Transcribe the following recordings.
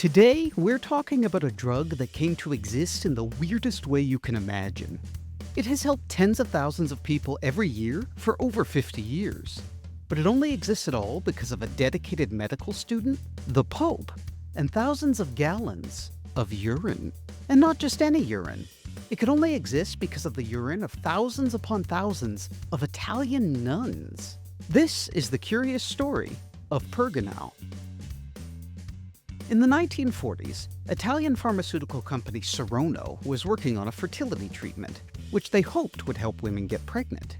Today, we're talking about a drug that came to exist in the weirdest way you can imagine. It has helped tens of thousands of people every year for over 50 years. But it only exists at all because of a dedicated medical student, the Pope, and thousands of gallons of urine. And not just any urine. It could only exist because of the urine of thousands upon thousands of Italian nuns. This is the curious story of Pergonal. In the 1940s, Italian pharmaceutical company Serono was working on a fertility treatment, which they hoped would help women get pregnant.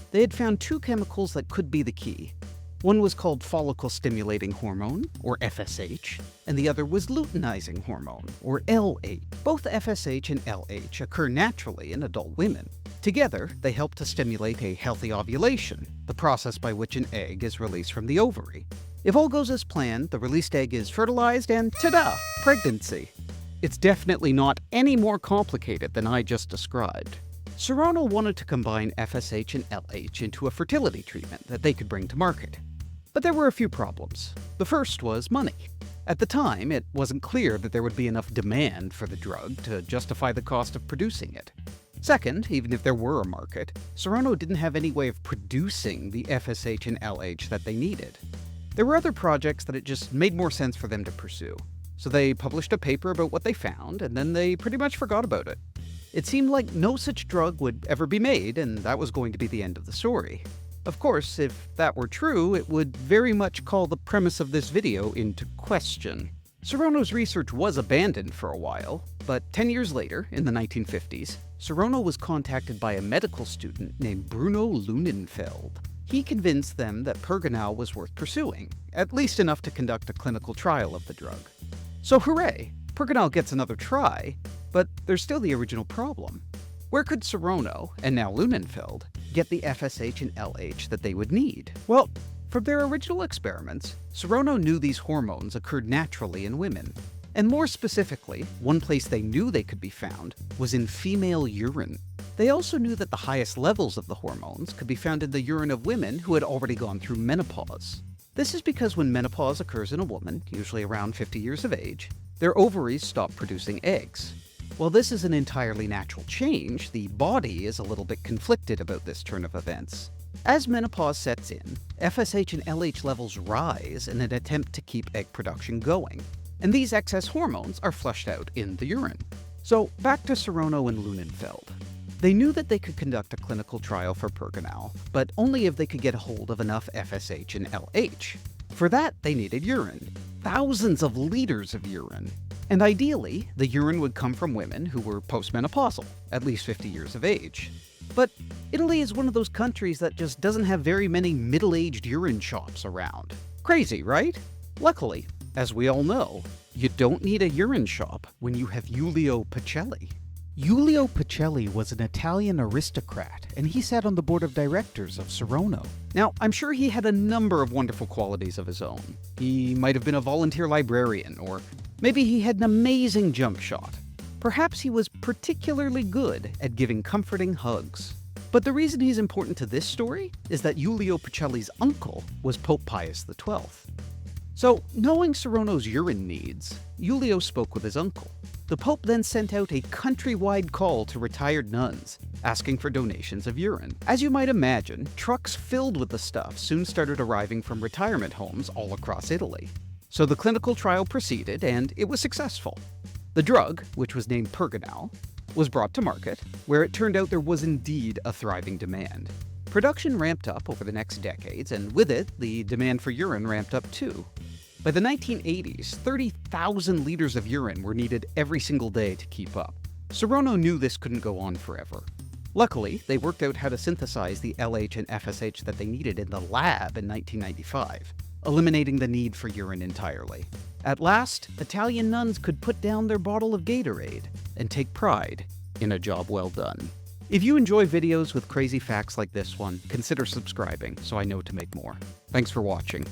They had found two chemicals that could be the key. One was called follicle-stimulating hormone, or FSH, and the other was luteinizing hormone, or LH. Both FSH and LH occur naturally in adult women. Together, they help to stimulate a healthy ovulation, the process by which an egg is released from the ovary. If all goes as planned, the released egg is fertilized and ta-da! Pregnancy. It's definitely not any more complicated than I just described. Serono wanted to combine FSH and LH into a fertility treatment that they could bring to market. But there were a few problems. The first was money. At the time, it wasn't clear that there would be enough demand for the drug to justify the cost of producing it. Second, even if there were a market, Serono didn't have any way of producing the FSH and LH that they needed. There were other projects that it just made more sense for them to pursue. So they published a paper about what they found, and then they pretty much forgot about it. It seemed like no such drug would ever be made, and that was going to be the end of the story. Of course, if that were true, it would very much call the premise of this video into question. Serono's research was abandoned for a while, but 10 years later, in the 1950s, Serono was contacted by a medical student named Bruno Lunenfeld. He convinced them that Pergonal was worth pursuing, at least enough to conduct a clinical trial of the drug. So hooray! Pergonal gets another try, but there's still the original problem. Where could Serono, and now Lunenfeld, get the FSH and LH that they would need? Well, from their original experiments, Serono knew these hormones occurred naturally in women. And more specifically, one place they knew they could be found was in female urine. They also knew that the highest levels of the hormones could be found in the urine of women who had already gone through menopause. This is because when menopause occurs in a woman, usually around 50 years of age, their ovaries stop producing eggs. While this is an entirely natural change, the body is a little bit conflicted about this turn of events. As menopause sets in, FSH and LH levels rise in an attempt to keep egg production going, and these excess hormones are flushed out in the urine. So back to Serono and Lunenfeld. They knew that they could conduct a clinical trial for Pergonal, but only if they could get a hold of enough FSH and LH. For that, they needed urine. Thousands of liters of urine. And ideally, the urine would come from women who were postmenopausal, at least 50 years of age. But Italy is one of those countries that just doesn't have very many middle-aged urine shops around. Crazy, right? Luckily, as we all know, you don't need a urine shop when you have Giulio Pacelli. Giulio Pacelli was an Italian aristocrat, and he sat on the board of directors of Serono. Now, I'm sure he had a number of wonderful qualities of his own. He might have been a volunteer librarian, or maybe he had an amazing jump shot. Perhaps he was particularly good at giving comforting hugs. But the reason he's important to this story is that Giulio Pacelli's uncle was Pope Pius XII. So, knowing Serono's urine needs, Giulio spoke with his uncle. The Pope then sent out a countrywide call to retired nuns, asking for donations of urine. As you might imagine, trucks filled with the stuff soon started arriving from retirement homes all across Italy. So the clinical trial proceeded, and it was successful. The drug, which was named Pergonal, was brought to market, where it turned out there was indeed a thriving demand. Production ramped up over the next decades, and with it, the demand for urine ramped up too. By the 1980s, 30,000 liters of urine were needed every single day to keep up. Serono knew this couldn't go on forever. Luckily, they worked out how to synthesize the LH and FSH that they needed in the lab in 1995, eliminating the need for urine entirely. At last, Italian nuns could put down their bottle of Gatorade and take pride in a job well done. If you enjoy videos with crazy facts like this one, consider subscribing so I know to make more. Thanks for watching.